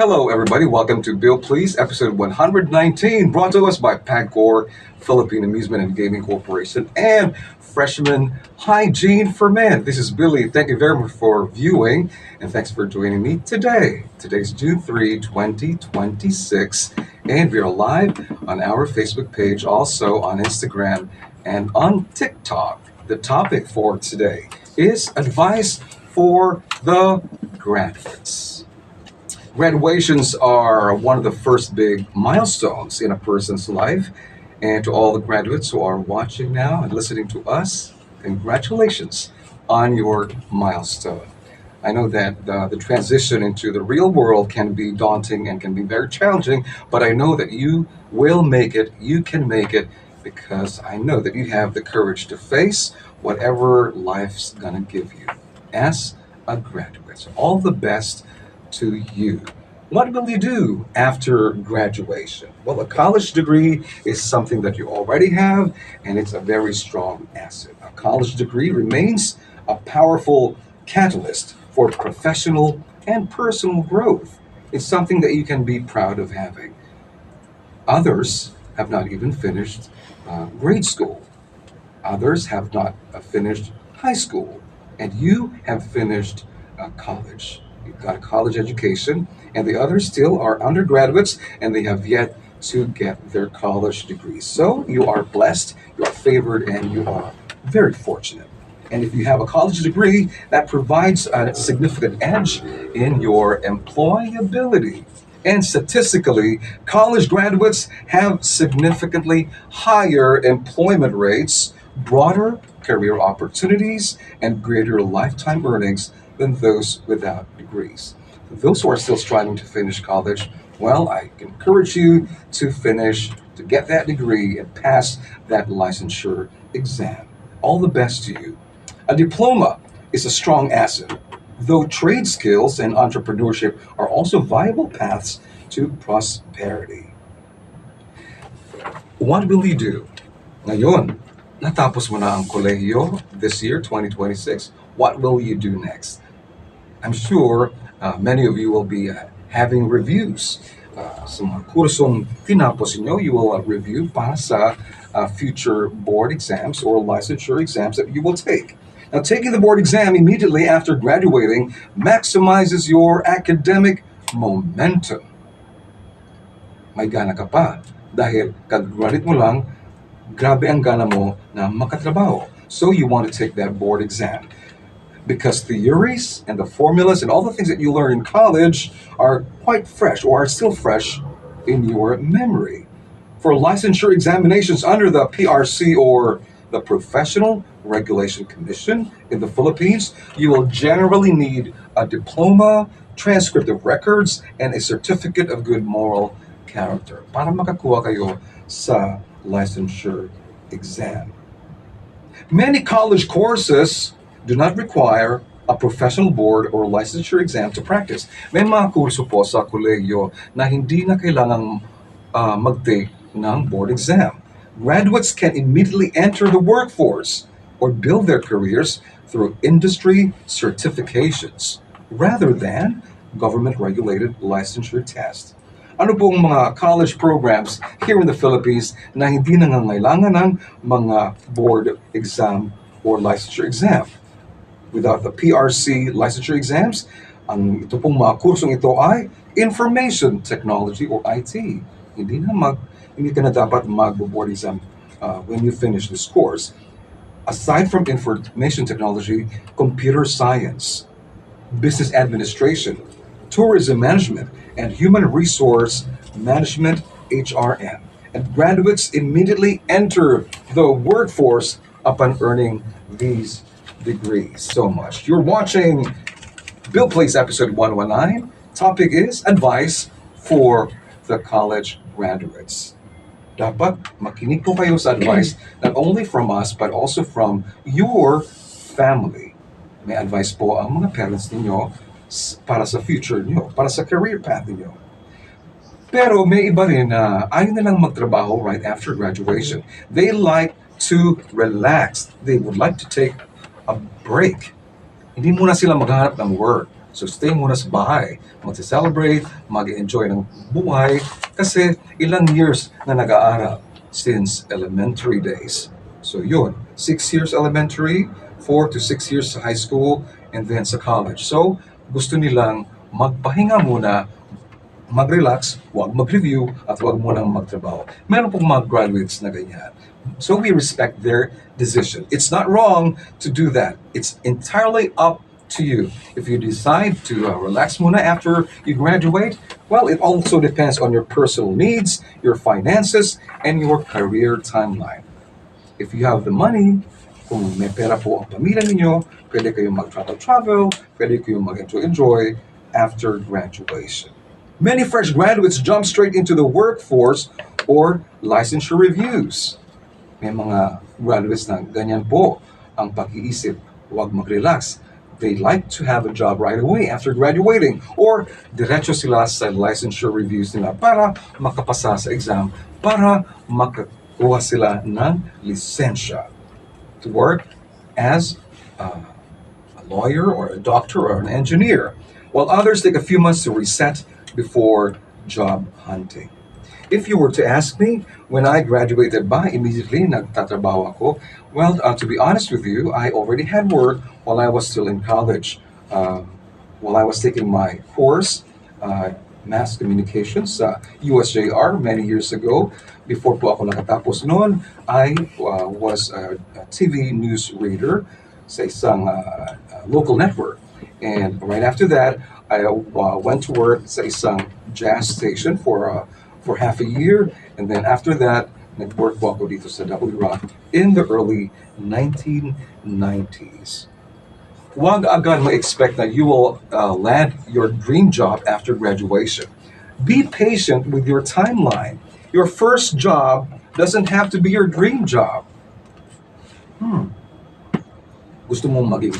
Hello, everybody. Welcome to Bill Please, episode 119, brought to us by Pagcor, Philippine Amusement and Gaming Corporation, and Freshman Hygiene for Men. This is Billy. Thank you very much for viewing, and thanks for joining me today. Today's June 3, 2026, and we are live on our Facebook page, also on Instagram and on TikTok. The topic for today is advice for the graduates. Graduations are one of the first big milestones in a person's life. And to all the graduates who are watching now and listening to us, congratulations on your milestone. I know that the transition into the real world can be daunting and can be very challenging, but I know that you will make it, you can make it, because I know that you have the courage to face whatever life's gonna give you as a graduate. So all the best to you. What will you do after graduation? Well, a college degree is something that you already have, and it's a very strong asset. A college degree remains a powerful catalyst for professional and personal growth. It's something that you can be proud of having. Others have not even finished grade school. Others have not finished high school. And you have finished college. You've got a college education, and the others still are undergraduates, and they have yet to get their college degrees. So you are blessed, you are favored, and you are very fortunate. And if you have a college degree, that provides a significant edge in your employability. And statistically, college graduates have significantly higher employment rates, broader career opportunities, and greater lifetime earnings than those without degrees. For those who are still striving to finish college, well, I encourage you to finish, to get that degree and pass that licensure exam. All the best to you. A diploma is a strong asset, though trade skills and entrepreneurship are also viable paths to prosperity. What will you do? Ngayon, natapos mo na ang kolehiyo this year, 2026. What will you do next? I'm sure many of you will be having reviews. Sa mga kursong tinapos inyo, you will review para sa future board exams or licensure exams that you will take. Now, taking the board exam immediately after graduating maximizes your academic momentum. May gana ka pa dahil kag-graduate mo lang, grabe ang gana mo na makatrabaho. So you want to take that board exam, because theories and the formulas and all the things that you learn in college are quite fresh or are still fresh in your memory. For licensure examinations under the PRC or the Professional Regulation Commission in the Philippines, you will generally need a diploma, transcript of records, and a certificate of good moral character para makakuha kayo sa licensure exam. Many college courses do not require a professional board or licensure exam to practice. May mga kurso po sa kolehiyo na hindi na kailangang mag-take ng board exam. Graduates can immediately enter the workforce or build their careers through industry certifications rather than government-regulated licensure tests. Ano pong mga college programs here in the Philippines na hindi nangangailangan ng mga board exam or licensure exam? Without the PRC licensure exams, ito pong mga kursong ito ay Information Technology or IT. Hindi ka na dapat mag-board exam when you finish this course. Aside from information technology, computer science, business administration, tourism management, and human resource management, HRM. And graduates immediately enter the workforce upon earning these degrees. So much. You're watching Bill Plays episode 119. Topic is advice for the college graduates. Dapat makinig po kayo sa advice not only from us but also from your family. May advice po ang mga parents ninyo para sa future niyo, para sa career path niyo. Pero may iba rin na ayaw nilang magtrabaho right after graduation. They like to relax. They would like to take a break. Hindi muna sila maghanap ng work. So stay muna sa bahay, mag-celebrate, mag-enjoy ng buhay, kasi ilang years na nag-aaral since elementary days. So yun, 6 years elementary, 4 to 6 years sa high school, and then sa college. So gusto nilang magpahinga muna, mag-relax, huwag mag-review, at huwag munang magtrabaho. Meron pong mga graduates na ganyan. So we respect their decision. It's not wrong to do that. It's entirely up to you. If you decide to relax muna after you graduate, well, it also depends on your personal needs, your finances, and your career timeline. If you have the money, kung may pera po ang pamilya ninyo, pwede kayong mag-travel-travel, pwede kayong mag-enjoy after graduation. Many fresh graduates jump straight into the workforce or licensure reviews. May mga graduates na ganyan po ang pag-iisip, huwag mag-relax. They like to have a job right away after graduating, or diretso sila sa licensure reviews nila para makapasa sa exam, para makakuha sila ng lisensya to work as a lawyer or a doctor or an engineer, while others take a few months to reset before job hunting. If you were to ask me, when I graduated ba, immediately nagtatrabaho ako? Well, to be honest with you, I already had work while I was still in college. While I was taking my course, Mass Communications sa USJR many years ago. Before po ako nakatapos noon, I was a TV news reader sa isang local network. And right after that, I went to work sa isang jazz station for half a year, and then after that, nag-work po ako dito sa W Rock in the early 1990s. Huwag agad ma-expect that you will land your dream job after graduation. Be patient with your timeline. Your first job doesn't have to be your dream job. Gusto mong maging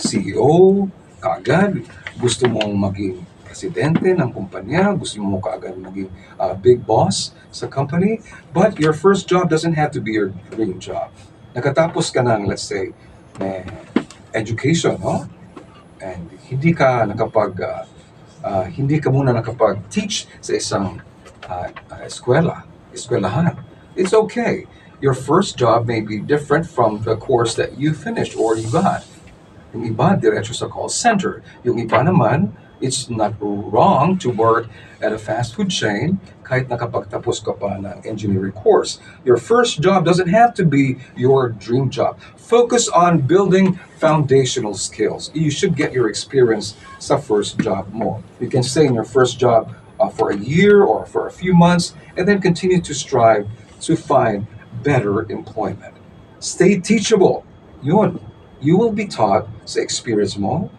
CEO kaagad, gusto mong maging presidente ng kumpanya, gusto mo kaagad maging big boss sa company, but your first job doesn't have to be your dream job. Nakatapos ka ng, let's say, education, no? And hindi ka muna nakapag-teach sa isang eskwelahan. It's okay. Your first job may be different from the course that you finished or you got. Yung iba, diretso sa call center. Yung iba naman, it's not wrong to work at a fast food chain kahit nakapagtapos ka pa ng engineering course. Your first job doesn't have to be your dream job. Focus on building foundational skills. You should get your experience sa first job mo. You can stay in your first job for a year or for a few months and then continue to strive to find better employment. Stay teachable. Yun. You will be taught sa experience mo,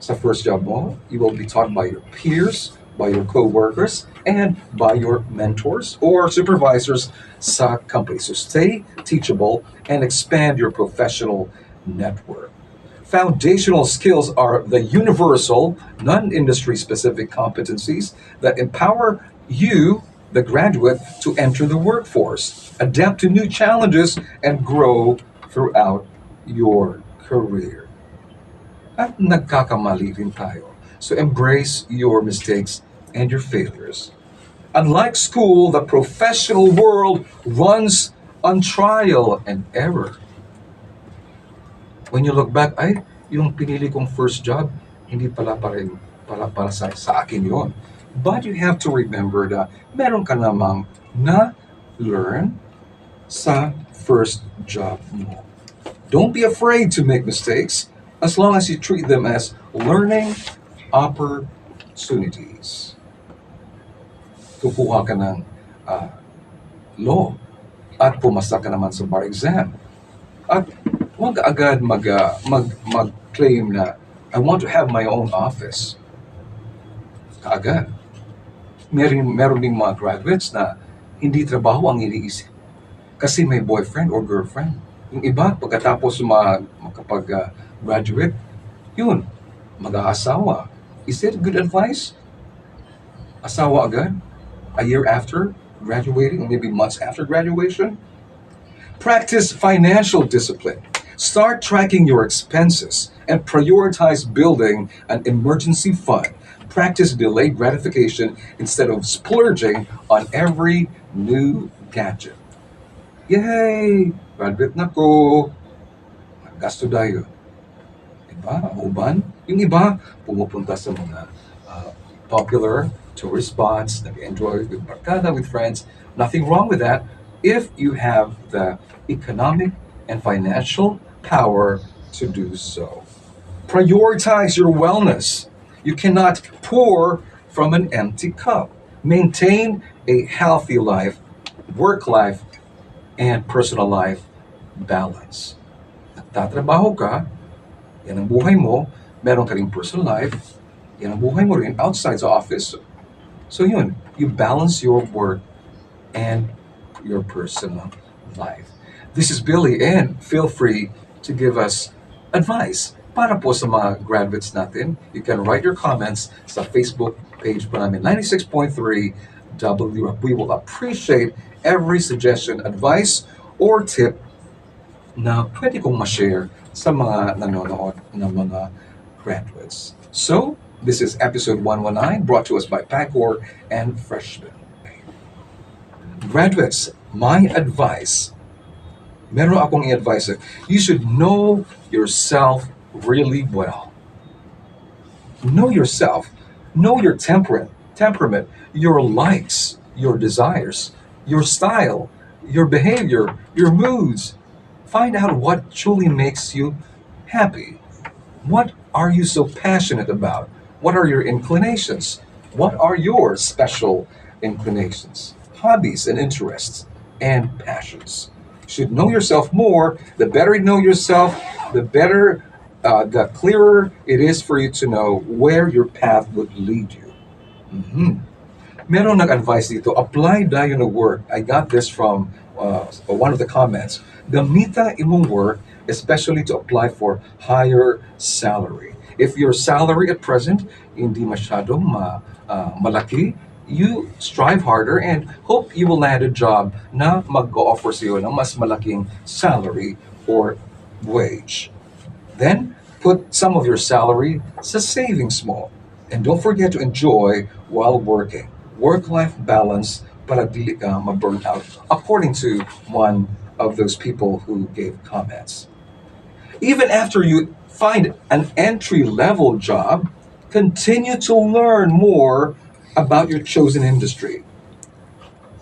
sa first job mo. You will be taught by your peers, by your co-workers, and by your mentors or supervisors sa company. So stay teachable and expand your professional network. Foundational skills are the universal, non-industry specific competencies that empower you, the graduate, to enter the workforce, adapt to new challenges, and grow throughout your career. At nagkakamali rin tayo. So embrace your mistakes and your failures. Unlike school, the professional world runs on trial and error. When you look back, ay, yung pinili kong first job, hindi pala para sa akin yon. But you have to remember that meron ka namang na-learn sa first job mo. Don't be afraid to make mistakes as long as you treat them as learning opportunities. Kukuha ka ng law at pumasa ka naman sa bar exam. At huwag agad mag-claim na I want to have my own office. Kaagad. Meron ding mga graduates na hindi trabaho ang iniisip kasi may boyfriend or girlfriend. Yung iba, pagkatapos makapag-graduate, yun, mag-aasawa. Is it good advice? Asawa agad? A year after graduating, or maybe months after graduation? Practice financial discipline. Start tracking your expenses. and prioritize building an emergency fund. Practice delayed gratification instead of splurging on every new gadget. Yay! Graduate na ko! Gasto tayo. Diba? Ang uban. Yung iba, pumupunta sa mga popular tourist spots, nag-enjoy with barkada, with friends. Nothing wrong with that if you have the economic and financial power to do so. Prioritize your wellness. You cannot pour from an empty cup. Maintain a healthy life, work life, and personal life balance. Nagtatrabaho ka, yan ang buhay mo, meron ka rin personal life, yan ang buhay mo rin outside the office. So yun, you balance your work and your personal life. This is Billy and feel free to give us advice para po sa mga graduates natin. You can write your comments sa Facebook page po namin, 96.3 WRAP. We will appreciate every suggestion, advice, or tip na pwede kong ma-share sa mga nanonood ng mga graduates. So, this is episode 119 brought to us by Pacor and Freshman. Graduates, my advice, meron akong i-advise. You should know yourself really well. Know yourself. Know your temperament, your likes, your desires, your style, your behavior, your moods. Find out what truly makes you happy. What are you so passionate about? What are your inclinations? What are your special inclinations, hobbies and interests, and passions? You should know yourself more. The better you know yourself, the clearer it is for you to know where your path would lead you. Mhm. Meron nag-advise dito, apply dayon na work. I got this from one of the comments. Gamita imong work, especially to apply for higher salary. If your salary at present hindi masyadong malaki, you strive harder and hope you will land a job na mag-offer sa iyo ng mas malaking salary or wage. Then, put some of your salary sa savings mo. And don't forget to enjoy while working. Work-life balance para dili ka ma-burn out, according to one of those people who gave comments. Even after you find an entry-level job, continue to learn more about your chosen industry.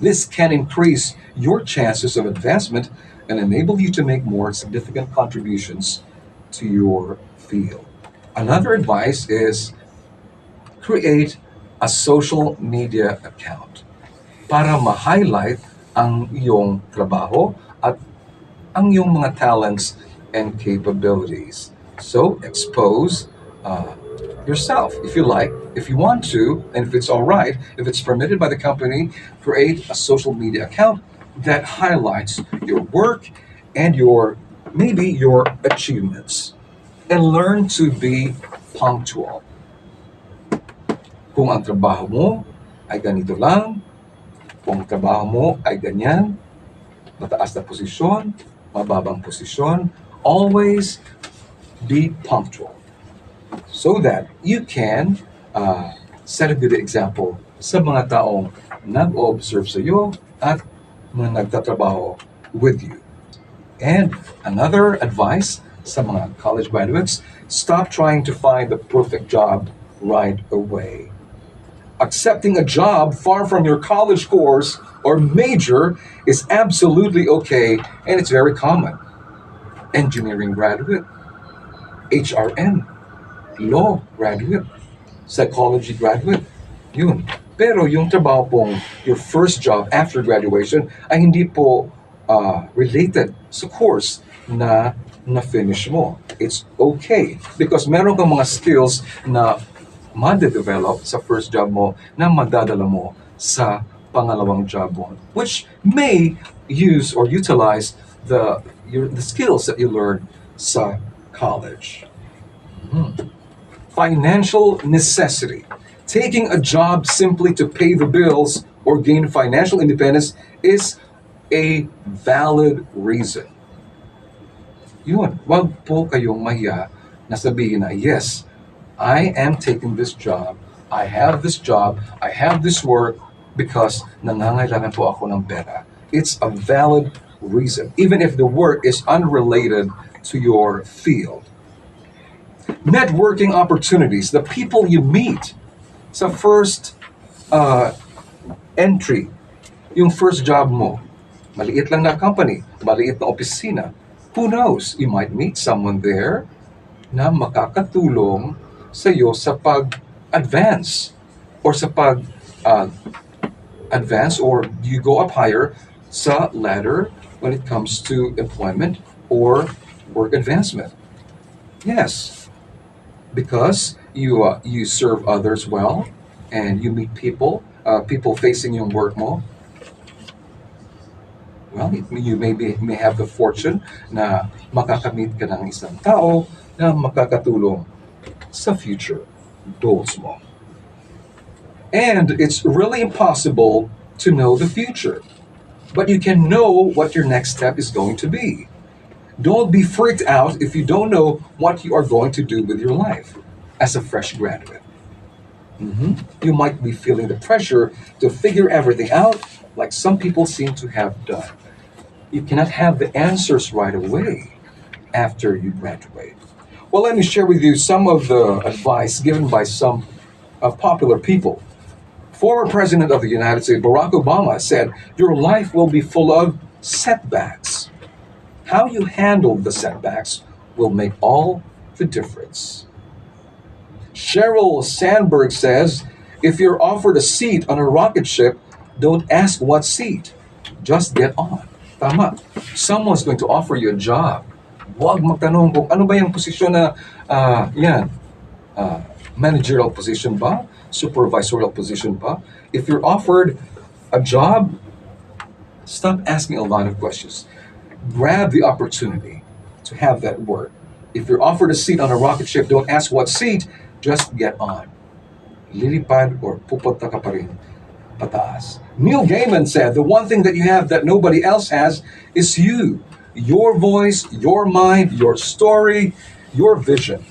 This can increase your chances of advancement and enable you to make more significant contributions to your field. Another advice is create a social media account para ma-highlight ang iyong trabaho at ang iyong mga talents and capabilities. So, expose yourself if you like, if you want to, and if it's all right, if it's permitted by the company, create a social media account that highlights your work and maybe your achievements. And learn to be punctual. Kung ang trabaho mo ay ganito lang, kung ang trabaho mo ay ganyan, mataas na posisyon, mababang posisyon, always be punctual so that you can set a good example sa mga taong nag-observe sa iyo at mga nagtatrabaho with you. And another advice sa mga college graduates, stop trying to find the perfect job right away. Accepting a job far from your college course or major is absolutely okay, and it's very common. Engineering graduate, HRM, law graduate, psychology graduate, yun. Pero yung trabaho pong your first job after graduation ay hindi po related sa course na finish mo. It's okay because meron kang mga skills na ma-develop sa first job mo na madadala mo sa pangalawang job mo, which may use or utilize the skills that you learned sa college. Financial necessity. Taking a job simply to pay the bills or gain financial independence is a valid reason. Yun, wag po kayong mahiya Nasabihin na, yes, I am taking this job, I have this job, I have this work because nangangailangan po ako ng pera. It's a valid reason, even if the work is unrelated to your field. Networking opportunities, the people you meet sa first uh, entry, yung first job mo, maliit lang na company, maliit na opisina. Who knows? You might meet someone there na makakatulong sa iyo sa pag-advance or sa pag-advance or you go up higher sa ladder when it comes to employment or work advancement. Yes, because you serve others well and you meet people facing yung work mo. Well, you may have the fortune na makakamit ka ng isang tao na makakatulong sa future goals mo. And it's really impossible to know the future, but you can know what your next step is going to be. Don't be freaked out if you don't know what you are going to do with your life as a fresh graduate. You might be feeling the pressure to figure everything out like some people seem to have done. You cannot have the answers right away after you graduate. Well, let me share with you some of the advice given by some popular people. Former President of the United States, Barack Obama, said, your life will be full of setbacks. How you handle the setbacks will make all the difference. Sheryl Sandberg says, if you're offered a seat on a rocket ship, don't ask what seat. Just get on. Tama. Someone's going to offer you a job. Huwag magtanong kung ano ba yung posisyon na yan. Managerial position ba? Supervisorial position ba? If you're offered a job, stop asking a lot of questions. Grab the opportunity to have that work. If you're offered a seat on a rocket ship, don't ask what seat, just get on. Lilipad or pupunta ka pa rin pataas. Neil Gaiman said, the one thing that you have that nobody else has is you. Your voice, your mind, your story, your vision.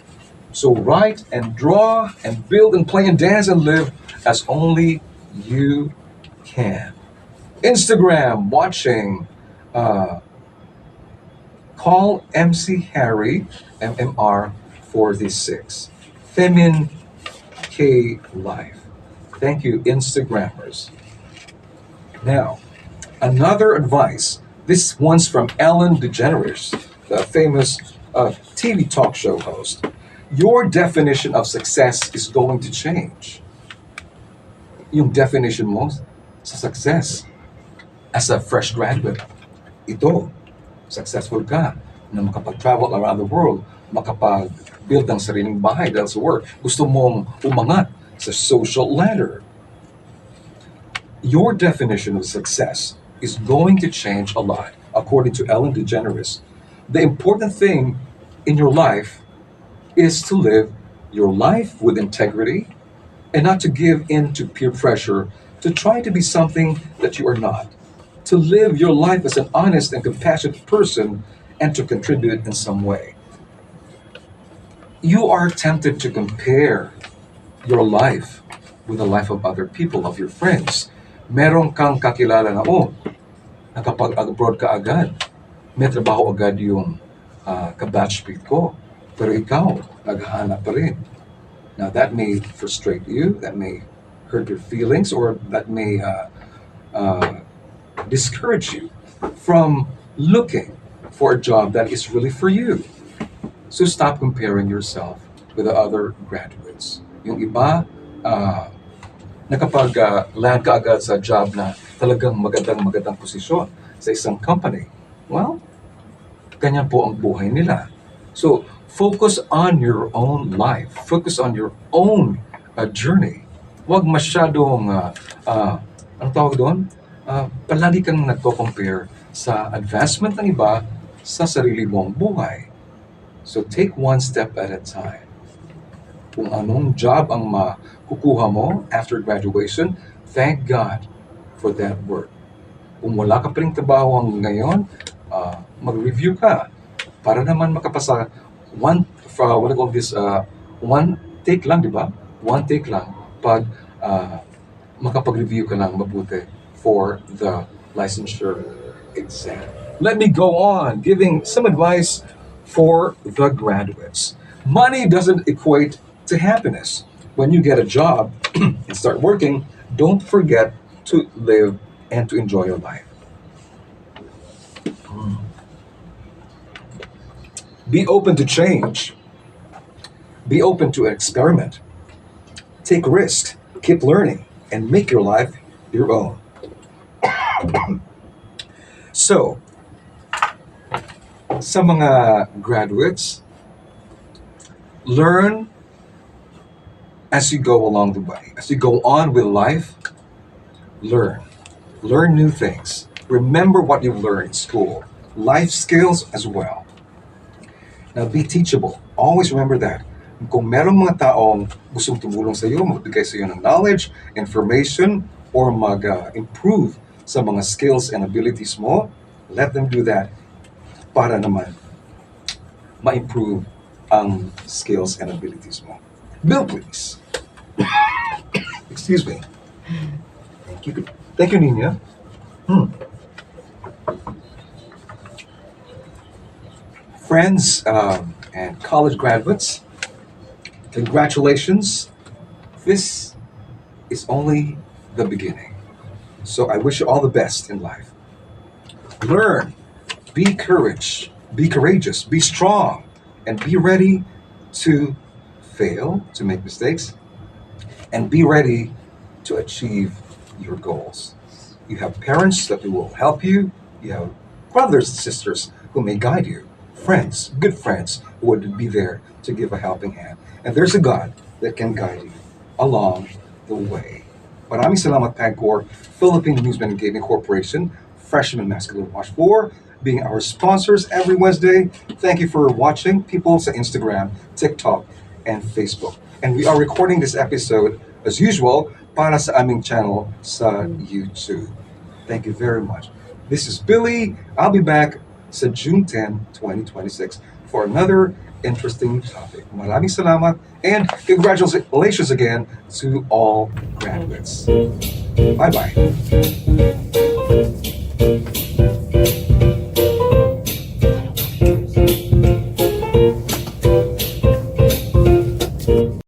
So write and draw and build and play and dance and live as only you can. Instagram, watching, call MC Harry, MMR46. Femin K Life. Thank you, Instagrammers. Now, another advice. This one's from Ellen DeGeneres, the famous TV talk show host. Your definition of success is going to change. Yung definition mo sa success as a fresh graduate, ito, successful ka na makapag-travel around the world, makapag-build ng sariling bahay dahil sa work, gusto mong umangat sa social ladder. Your definition of success is going to change a lot, according to Ellen DeGeneres. The important thing in your life is to live your life with integrity and not to give in to peer pressure to try to be something that you are not. To live your life as an honest and compassionate person and to contribute in some way. You are tempted to compare your life with the life of other people, of your friends. Meron kang kakilala na, nakapag-abroad ka agad. May trabaho agad yung kabatchmate ko. Pero ikaw, naghahanap pa rin. Now, that may frustrate you, that may hurt your feelings, or that may discourage you from looking for a job that is really for you. So stop comparing yourself with the other graduates. Yung iba, nakapag-land ka agad sa job na talagang magandang posisyon sa isang company. Well, ganyan po ang buhay nila. So, focus on your own life. Focus on your own journey. Huwag masyadong, anong tawag doon? Palagi kang nagko-compare sa advancement ng iba sa sarili mong buhay. So, take one step at a time. Kung anong job ang makukuha mo after graduation, thank God for that work. Kung wala ka pa rin trabaho ngayon, mag-review ka para naman makapasa what do you call this, one take lang, di ba? One take lang pag makapag-review ka lang mabuti for the licensure exam. Let me go on giving some advice for the graduates. Money doesn't equate to happiness. When you get a job and start working, don't forget to live and to enjoy your life. Be open to change. Be open to experiment. Take risks. Keep learning and make your life your own. So, sa mga graduates, learn as you go along the way. As you go on with life, learn. Learn new things. Remember what you've learned in school. Life skills as well. Now, be teachable. Always remember that. Kung merong mga taong gustong tumulong sa iyo, magbigay sa iyo ng knowledge, information, or mag-improve sa mga skills and abilities mo, let them do that para naman ma-improve ang skills and abilities mo. Bill, please. Excuse me. Thank you. Thank you, Nina. Friends and college graduates, congratulations. This is only the beginning. So I wish you all the best in life. Learn, be courageous, be strong, and be ready to fail, to make mistakes, and be ready to achieve your goals. You have parents that will help you. You have brothers and sisters who may guide you. Friends, good friends who would be there to give a helping hand. And there's a God that can guide you along the way. Maraming salamat, Pagcor, Philippine Newsman and Gaming Corporation, Freshman Masculine Watch 4, being our sponsors every Wednesday. Thank you for watching, people sa Instagram, TikTok, and Facebook. And we are recording this episode, as usual, para sa aming channel sa YouTube. Thank you very much. This is Billy. I'll be back sa June 10, 2026 for another interesting topic. Maraming salamat and congratulations again to all graduates. Bye-bye.